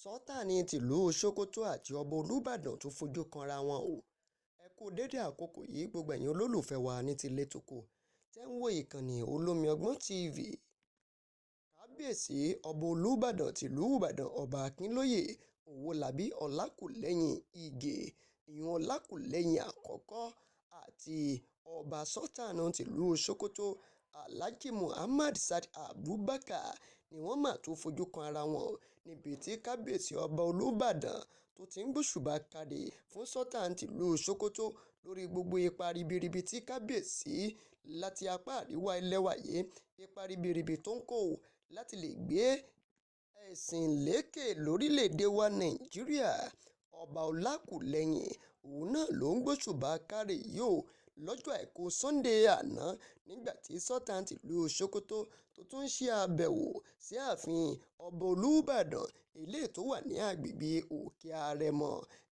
Sultan tìlú Sokoto àti ọba Olubadan tó fojú kanra wọn o. Ẹ kú dédé àkókò yìí gbogbo ẹ̀yin olólùfẹ́ wa ní tilé toko tẹ́ ń wo ìkànnì Olómi Ọgbọ́n TV. Kábíyèsí ọba Olubadan tìlú Ìbàdàn ọba Akínlóyè Owólabí Ọlákùlẹ́yìn Ìgè ìyún Ọlákùlẹ́yìn àkọ́kọ́ àti ọba Sultan tìlú Sokoto Alhaji Muhammad Sa'ad Abubakar ni wọ́n mà tó fojú kan ara wọn níbi tí kábíyèsí ọba Olúbàdàn tó ti ń gbóṣùbà káre fún Sultan tìlú Sokoto lórí gbogbo ipa ribiribi tí kábíyèsí láti apá àríwá ilẹ̀ wa yìí ipa ribiribi tó ń kó láti lè gbé ẹ̀sìn lékè lórílẹ̀‐èdè wa Nàìjíríà. Ọba Ọlákùlẹ́yìn òun náà ló ń gbóṣùbà káre yìí o lọ́jọ́ àìkú Sunday àná nígbà tí Sultan tìlú Sokoto tó tún ṣe àbẹ̀wò sí ààfin ọba Olúbàdàn eléyìí tó wà ní agbègbè Òkè Àrẹ̀mọ.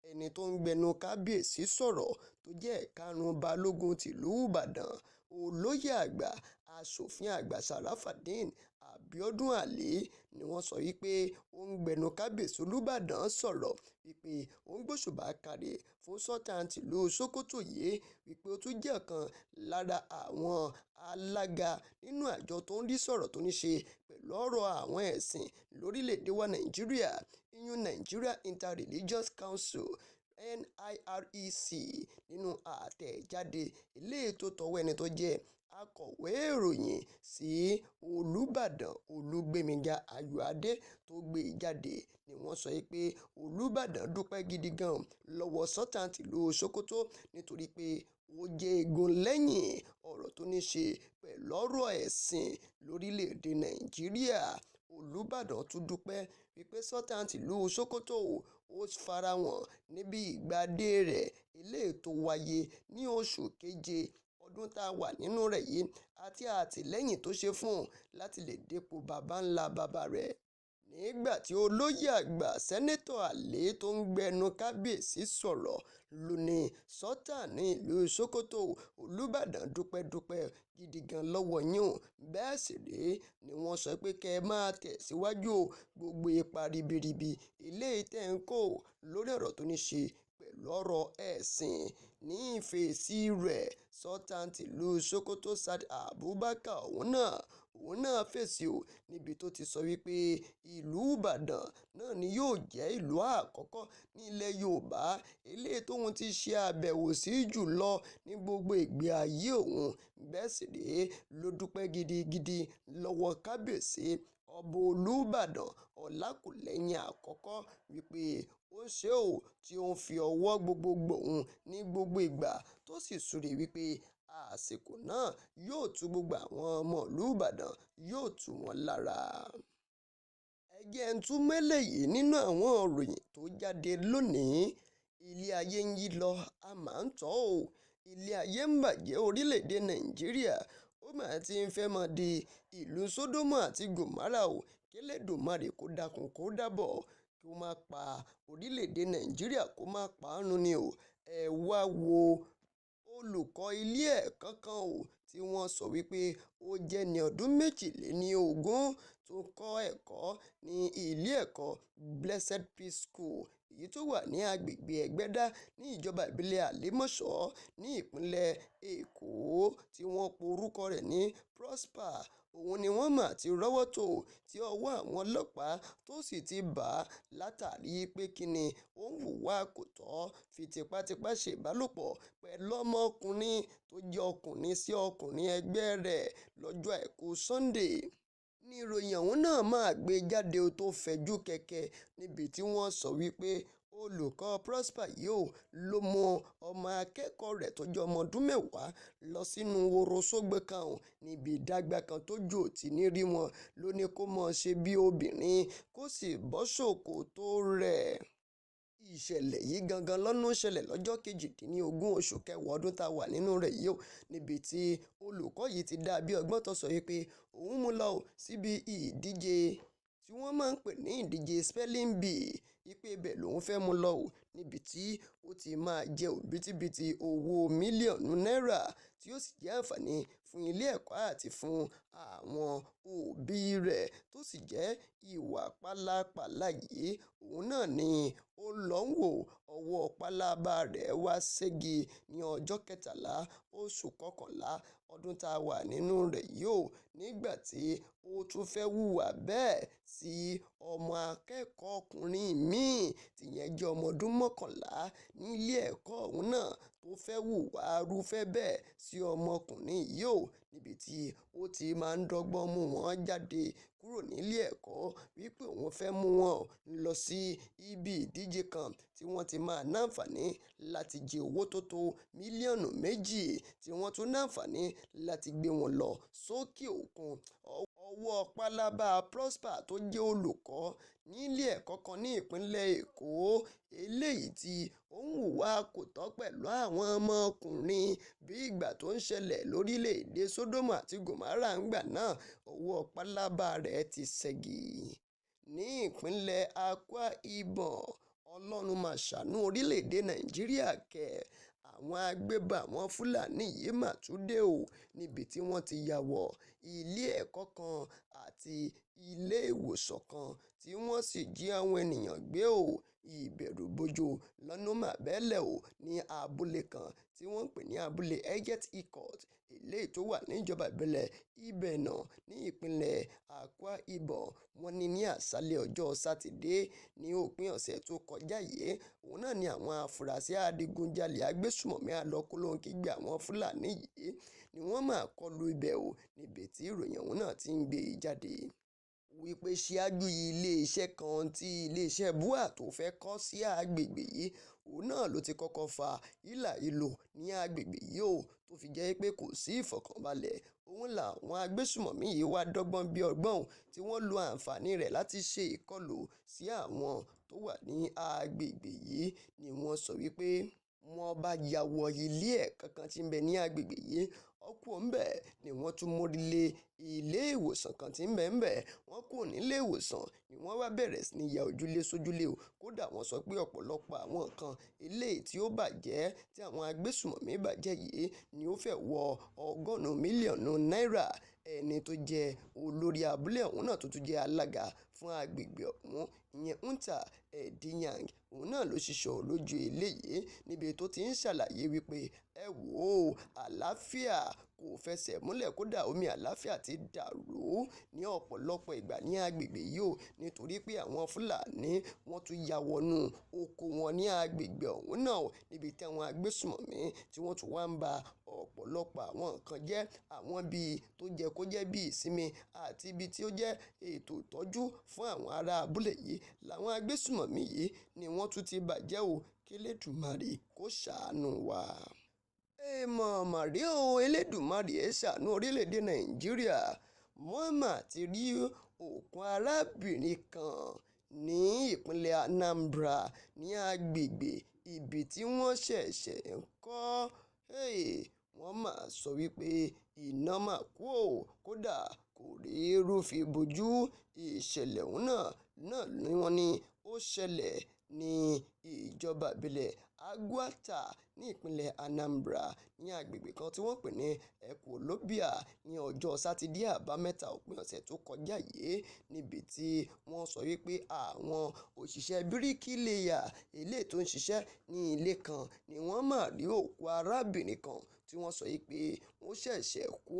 Ẹni tó ń gbẹnu kábíyèsí sọ̀rọ̀ tó jẹ́ ìkarùn balógun tìlú Ìbàdàn olóyè àgbà aṣòfin àgbà Sharafadeen Abiodun Ali ni wọ́n sọ wípé ó ń gbẹnu kábíyèsí Olúbàdàn sọ̀rọ̀ wípé ó ń gbóṣùbà káre fún Sultan tìlú Sokoto yìí wípé ó tún jẹ́ ọ̀kan lára àwọn alága nínú àjọ tó ń rí sọ̀rọ̀ tó ní ṣe pẹ̀lú ọ̀rọ̀ àwọn ẹ̀sìn lórílẹ̀‐èdè wa Nàìjíríà ìyún Nigeria Inter-Religious Council NIREC nínú àtẹ̀jáde eléyìí tó tọwọ́ ẹni tó jẹ́ akọ̀wé ìròyìn sí Olúbàdàn Olúgbémiga Ayọ̀adé tó gbé jáde ni wọ́n sọ pé Olúbàdàn dúpẹ́ gidi gan lọ́wọ́ Sultan tìlú Sokoto nítorí pé ó jẹ́ egun lẹ́yìn ọ̀rọ̀ tó ní ṣe pẹ̀lú ọ̀rọ̀ ẹ̀sìn lórílẹ̀‐èdè Nàìjíríà. Olúbàdàn tún dúpẹ́ wípé Sultan tìlú Sokoto ó farahàn níbi ìgbàdé rẹ̀ eléyìí tó wáyé ní oṣù keje ọdún tá a wà nínú rẹ̀ yìí àti àtìlẹ́yìn tó ṣe fún un láti lè dépò baba ńlá baba rẹ̀. Nígbà tí olóyè àgbà sẹ́nẹ́tọ̀ Àlè tó ń gbẹnu kábíyèsí sọ̀rọ̀ ló ní Sultan ní ìlú Sokoto Olúbàdàn dúpẹ́ gidi gan lọ́wọ́ yín bẹ́ẹ̀ sì rèé ni wọ́n sọ pé kẹ́ ẹ máa tẹ̀síwájú gbogbo ipa ribiribi eléyìí tẹ́ ń kó lórí ọ̀rọ̀ tó ní ṣe pẹ̀lú ọ̀rọ̀ ẹ̀sìn. Ní ìfèsì rẹ̀ Sultan tìlú Sokoto Sa'ad Abubakar òun náà fèsì níbi tó ti sọ wípé ìlú Ìbàdàn náà ni yóò jẹ́ ìlú àkọ́kọ́ ní ilẹ̀ Yorùbá eléyìí tóun ti ṣe àbẹ̀wò sí jùlọ ní gbogbo ìgbé ayé òun. Bẹ́ẹ̀ sì rèé ló dúpẹ́ gidigidi lọ́wọ́ kábíyèsí ọba Olúbàdàn Ọlákùlẹ́yìn àkọ́kọ́ wípé ó ṣe tí ó ń fi ọwọ́ gbogbo gbòun ní gbogbo ìgbà tó sì súre wípé àsìkò náà yóò tú gbogbo àwọn ọmọ ìlú Ìbàdàn yóò tú wọn lára. Ẹ jẹ́ n tún mẹ́lẹ̀ yìí nínú àwọn ìròyìn tó jáde lónìí. Ilé ayé ń yí lọ a máa ń tọ́ ilé ayé ń bàjẹ́ orílẹ̀-èdè Nàìjíríà ó máa ti ń fẹ́ mọ́ di ìlú Sódómù àti Gòmárà k'Ẹlẹ́dùmarè kó dákun kó dábọ̀ kó má pa orílẹ̀-èdè Nàìjíríà kó má pa á run ni ẹ wá wo olùkọ́ ilé ẹ̀kọ́ kan tí wọ́n sọ wípé ó jẹ́ ní ọdún 22 tó kọ́ ẹ̀kọ́ ní ilé ẹ̀kọ́ Blessed Peace School èyí tó wà ní agbègbè Ẹ̀gbẹ́dá ní ìjọba ìbílẹ̀ Àlímọ̀ṣọ́ ní ìpínlẹ̀ Èkó tí wọ́n pe orúkọ rẹ̀ ní Prosper. Òun ni wọ́n mà ti rọ́wọ́ tó tí ọwọ́ àwọn ọlọ́pàá tó sì ti bà á látàrí pé kíni ó ń hùwà kò tọ́ fi tipátipá ṣe ìbálòpọ̀ pẹ̀lú ọmọkùnrin tó jẹ́ ọkùnrin sí ọkùnrin ẹgbẹ́ rẹ̀ lọ́jọ́ àìkú Sunday. Ní ìròyìn ọ̀hún náà máa gbé jáde tó fẹ̀jú kẹ̀kẹ́ níbi tí wọ́n sọ wípé olùkọ́ Prosper yìí ló mú ọmọ akẹ́kọ̀ọ́ rẹ̀ tó jẹ́ ọmọ ọdún 10 lọ sínú woro sógbè kan níbi ìdágbà kan tó jò tí ní rí wọn ló ní kó mọ̀ ṣe bí obìnrin kó sì bọ́ ṣòkòtò rẹ̀. Ìṣẹ̀lẹ̀ yìí gangan lọ́nà ṣẹlẹ̀ lọ́jọ́ 18 oṣù kẹwàá ọdún tá a wà nínú rẹ̀ yìí níbi tí olùkọ́ yìí ti dá bí ọgbọ́n tó sọ wípé òun mú lọ síbi ìdíje tí wọ́n máa ń pè ní ìdíje spelling bee ipe ibẹ̀ lòun fẹ́ mú lọ níbi tí ó ti máa jẹ òbítíbitì owó mílíọ̀nù náírà tí ó sì jẹ́ àǹfààní fún ilé ẹ̀kọ́ àti fún àwọn òbí rẹ̀ tó sì jẹ́ ìwà pálapàla yìí òun náà ni ó lọ ń wò ọwọ́ pálábá rẹ̀ wá ségi ní ọjọ́ 13 oṣù kọkànlá ọdún tá a wà nínú rẹ̀ yìí nígbà tí ó tún fẹ́ hùwà bẹ́ẹ̀ sí ọmọ akẹ́kọ̀ọ́ ọkùnrin míì tìyẹn jẹ́ ọmọ ọdún 11 nílé ẹ̀kọ́ ọ̀hún náà tó fẹ́ hùwà arúfẹ́ bẹ́ẹ̀ sí ọmọkùnrin yìí níbi tí ó ti máa ń dọ́gbọ́n mú wọn jáde kúrò nílé ẹ̀kọ́ wípé òun fẹ́ mú wọn lọ sí ibi ìdíje kan tí wọ́n ti máa náǹfààní láti jẹ owó tó tó mílíọ̀nù 2 tí wọ́n tún náǹfààní láti gbé wọn lọ sókè òkun. Ọwọ́ pálábá Prosper tó jẹ́ olùkọ́ nílé ẹ̀kọ́ kan ní ìpínlẹ̀ Èkó eléyìí tí ó ń hùwà kò tọ́ pẹ̀lú àwọn ọmọkùnrin bí ìgbà tó ń ṣẹlẹ̀ lórílẹ̀‐èdè Sódómù àti Gòmárà ńgbà náà ọwọ́ pálábá rẹ̀ ti ṣẹ́gi. Ní ìpínlẹ̀ Akwa Ibom ọlọ́run máa ṣàánú orílẹ̀‐èdè Nàìjíríà kẹ́ àwọn agbébọn àwọn Fúlàní yìí mà tún dé níbi tí wọ́n ti ya wọ ilé ẹ̀kọ́ kan àti ilé ìwòsàn kan tí wọ́n sì jí àwọn ènìyàn gbé ìbẹ̀rùbojo lọ́nà màbẹ́lẹ̀ ní abúlé kan tí wọ́n ń pè ní abúlé Eget Ikot eléyìí tó wà níjọba ìbílẹ̀ Ibẹ̀nà ní ìpínlẹ̀ Akwa Ibom. Wọ́n ní àṣálẹ́ ọjọ́ sátidé ní òpin ọ̀sẹ̀ tó kọjá yìí òun náà ni àwọn afurasí adigunjalè agbésùmọ̀mí alọ́kólóńkígbe àwọn Fúlàní yìí ni wọ́n máa kọlu ibẹ̀ níbi tí ìròyìn ọ̀hún náà ti ń gbé jáde wípé ṣíájú iléeṣẹ́ kan tí iléeṣẹ́ bua tó fẹ́ kọ́ sí agbègbè yìí òun náà ló ti kọ́kọ́ fa hílàhílò ní agbègbè yìí tó fi jẹ́ pé kò sí ìfọ̀kànbalẹ̀ òun làwọn agbésùmọ̀mí yìí wá dọ́gbọ́n bí ọgbọ́n tí wọ́n lo àǹfààní rẹ̀ láti ṣe ìkọlù sí àwọn tó wà ní agbègbè yìí ni wọ́n sọ wípé wọ́n bá ya wọ ilé ẹ̀kọ́ kan tí ń bẹ ní agbègbè yìí ọkùn ńbẹ̀ ni wọ́n tún mórí lé ilé ìwòsàn kan tí ń bẹ ńbẹ̀ wọ́n kò nílé ìwòsàn ni wọ́n wá bẹ̀rẹ̀ sí ní ya ojúlé sójúlé kódà wọ́n sọ pé ọ̀pọ̀lọpọ̀ àwọn nǹkan eléyìí tí ó bàjẹ́ tí àwọn agbésùmọ̀mí bàjẹ́ yìí ni ó fẹ́ wọ ọgọ́rùn-ún mílíọ̀nù náírà. Ẹni tó jẹ́ olórí abúlé ọ̀hún náà tó tún jẹ́ alága fún agbègbè ọ̀hún ìyẹn Nta Ediyang òun náà ló ṣiṣọ́ lójú eléyìí níbi tó ti ń ṣàlàyé wípé ẹ wò ó àlàáfíà kò fẹsẹ̀ múlẹ̀ kódà omi àlàáfíà ti dàrú ní ọ̀pọ̀lọpọ̀ ìgbà ní agbègbè yìí nítorí pé àwọn Fúlàní wọ́n tún ya wọnú oko wọn ní agbègbè ọ̀hún náà níbi tí àwọn agbésùmọ̀mí tí wọ́n tún wá ń ba ọ̀pọ̀lọpọ̀ àwọn nǹkan jẹ́ àwọn bíi tó jẹ́ kó jẹ́ bíi ìsinmi àti ibi tí ó jẹ́ ètò ìtọ́jú fún àwọn ará abúlé yìí làwọn agbésùmọ̀mí yìí ni wọ́n tún ti bàjẹ́ k'Elédùmarè kó ṣàánú wa. èèmọ̀ màrí Elédùmarè ṣàánú orílẹ̀-èdè Nàìjíríà wọ́n mà ti rí òkú arábìnrin kan ní ìpínlẹ̀ Anambra ní agbègbè ibi tí wọ́n ṣẹ̀ṣẹ̀ ń kọ́ wọ́n mà sọ wípé iná mà kú kódà kò rí irúfẹ́ bojú ìṣẹ̀lẹ̀ ọ̀hún náà ni wọ́n ní ó ṣẹlẹ̀ ní ìjọba ìbílẹ̀ Agwata ní ìpínlẹ̀ Anambra ní agbègbè kan tí wọ́n pè ní Ekwulobia ní ọjọ́ sátidé àbámẹ́ta òpin ọ̀sẹ̀ tó kọjá yìí níbi tí wọ́n sọ wípé àwọn òṣìṣẹ́ bíríkìlẹ́yà eléyìí tó ń ṣiṣẹ́ ní ilé kan ni wọ́n máa rí òkú arábìnrin kan tí wọ́n sọ wípé ó ṣẹ̀ṣẹ̀ kú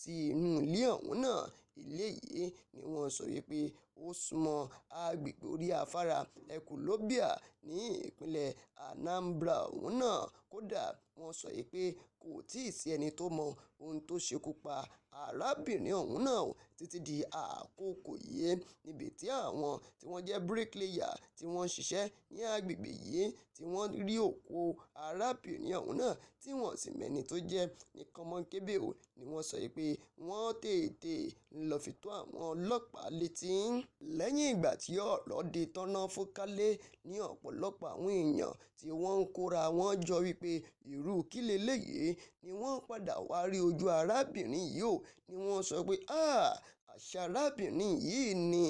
sí inú ilé ọ̀hún náà. Ilé yìí ni wọ́n sọ wípé ó súnmọ́ agbègbè orí afárá Ekwulobia ní ìpínlẹ̀ Anambra ọ̀hún náà kódà wọ́n sọ pé kò tíì sí ẹni tó mọ ohun tó ṣekú pa arábìnrin ọ̀hún náà títí di àkókò yìí níbi tí àwọn tí wọ́n jẹ́ bricklayer tí wọ́n ń ṣiṣẹ́ ní agbègbè yìí tí wọ́n rí òkú arábìnrin ọ̀hún náà tí wọ́n sì mẹ́ni tó jẹ́ nìkan mọ́ kébé ni wọ́n sọ pé wọ́n tètè lọ fi tó àwọn ọlọ́pàá létí. Lẹ́yìn ìgbà tí ọ̀rọ̀ di tọ́nà fọ́nkálé ní ọ̀pọ̀lọpọ̀ àwọn èèyàn tí wọ́n ń kóra wọn jọ wípé irú kí leléyìí ni wọ́n padà wá rí ojú arábìnrin yìí ni wọ́n sọ pé àṣà arábìnrin yìí ni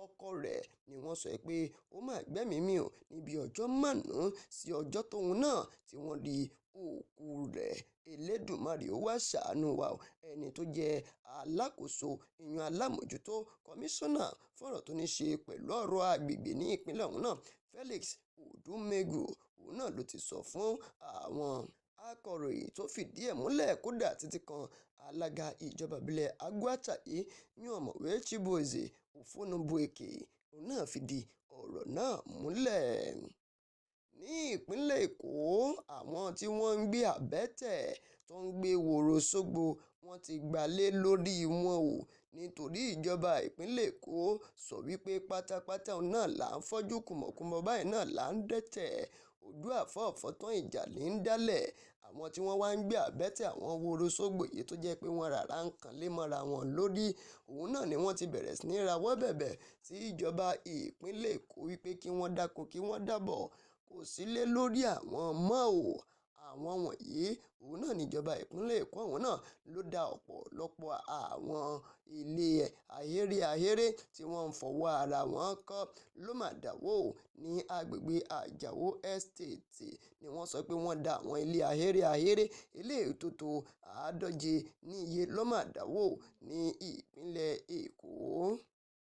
ọkọ rẹ̀ ni wọ́n sọ pé ó máa gbẹ́mìí mì níbi ọjọ́ 5 sí ọjọ́ tóun náà tí wọ́n rí òkú rẹ̀. Elédùmarè ó wá ṣàánú wa o. Ẹni tó jẹ́ alákòóso ìyún alámòjútó kọmíṣánná fọ́rọ̀ tó ní ṣe pẹ̀lú ọ̀rọ̀ agbègbè ní ìpínlẹ̀ ọ̀hún náà Felix Odumegu òun náà ló ti sọ fún àwọn akọ̀ròyìn tó fìdí ẹ̀ múlẹ̀ kódà títí kan alága ìjọba ìbílẹ̀ Agwata yìí ní ọ̀mọ̀wé Chibueze Ofonubueke òun náà fìdí ọ̀rọ̀ náà múlẹ̀. Ní ìpínlẹ̀ Èkó àwọn tí wọ́n ń gbé àbẹ́tẹ̀ tó ń gbé wòrò sógbó wọ́n ti gbalé lórí wọn o nítorí ìjọba ìpínlẹ̀ Èkó sọ wípé pátápátá náà là ń fọ́jú kùmọ̀kùmọ̀ báyìí náà là ń dẹ́tẹ̀ ojú àfọ̀ọ̀fọ̀ tán ìjà ní ń dálẹ̀ àwọn tí wọ́n wá ń gbé àbẹ́tẹ̀ àwọn wòrò sógbó yìí tó jẹ́ pé wọ́n rárá ń kan lé mọ́ra wọn lórí òun náà ni wọ́n ti bẹ̀rẹ̀ sí ní rawọ́ bẹ̀bẹ̀ sí ìjọba ìpínlẹ̀ Èkó wípé kí wọ́n dákun kí wọ́n dábọ̀ kò sílé lórí àwọn mọ́ o. Àwọn wọ̀nyí òun náà níjọba ìpínlẹ̀ Èkó àwọn náà ló dá ọ̀pọ̀lọpọ̀ àwọn ilé ahéré tí wọ́n ń fọwọ́ ara wọn kọ́ ló mà dáwó ní agbègbè Àjàó Estate ni wọ́n sọ pé wọ́n dá àwọn ilé ahéré eléyìí tó tó 140 ní iye ló mà dáwó ní ìpínlẹ̀ Èkó.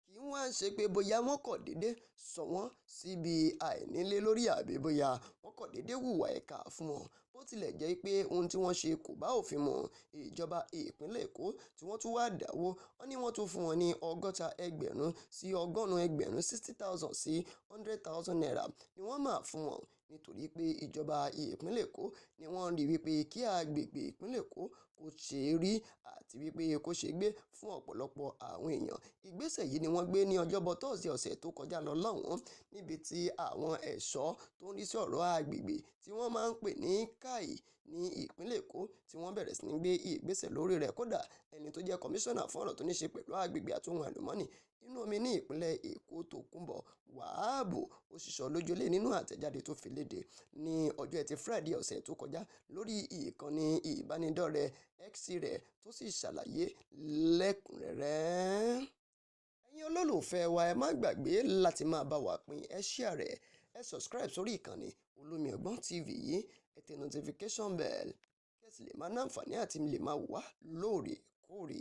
Kì í wá ṣe pé bóyá wọ́n kọ̀ déédé sọ wọ́n síbi àìnílé lórí àbí bóyá wọ́n kọ̀ déédé hùwà ìkà fún wọn bó tilẹ̀ jẹ́ pé ohun tí wọ́n ṣe kò bá òfin mu. Ìjọba ìpínlẹ̀ Èkó tí wọ́n tún wá dáwó wọ́n ní wọ́n tún fún wọn ní 60,000 sí 100,000 60,000 sí 100,000 naira ni wọ́n máa fún wọn nítorí pé ìjọba ìpínlẹ̀ Èkó ni wọ́n rí wípé kí agbègbè ìpínlẹ̀ Èkó kò ṣe rí àti wípé kò ṣe gbé fún ọ̀pọ̀lọpọ̀ àwọn èèyàn. Ìgbésẹ̀ yìí ni wọ́n gbé ní ọjọ́bọ̀ Thursday ọ̀sẹ̀ tó kọjá lọ lọ́hùn-ún níbi tí àwọn ẹ̀ṣọ́ tó ń rí sí ọ̀rọ̀ agbègbè tí wọ́n máa ń pè ní káì ní ìpínlẹ̀ Èkó tí wọ́n bẹ̀rẹ̀ sí ní gbé ìgbésẹ̀ lórí rẹ̀ kódà ẹni tó jẹ́ kọmíṣánná fún ọ̀rọ̀ tó ní ṣe pẹ̀lú agbègbè àti ohun àlùmọ́ọ́nì inú omi ní ìpínlẹ̀ Èkó Tókunbọ̀ Wàhábù ó ṣiṣọ́ lójúlé nínú àtẹ̀jáde tó fi léde ní ọjọ́ Ẹtì Friday ọ̀sẹ̀ tó kọjá lórí ìkànnì ìbánidọ́rẹ̀ẹ́ X rẹ̀ tó sì ṣàlàyé lẹ́kùnrẹ́rẹ́. Ẹ̀yin olólùfẹ́ wa ẹ má gbàgbé láti máa bá wa pín ẹ share rẹ̀ ẹ subscribe sórí ìkànnì Olubadan TV yìí ẹ tẹ notification bell kí ẹ sì lè máa ní àǹfààní àti lè máa wà lóòrèkóòrè.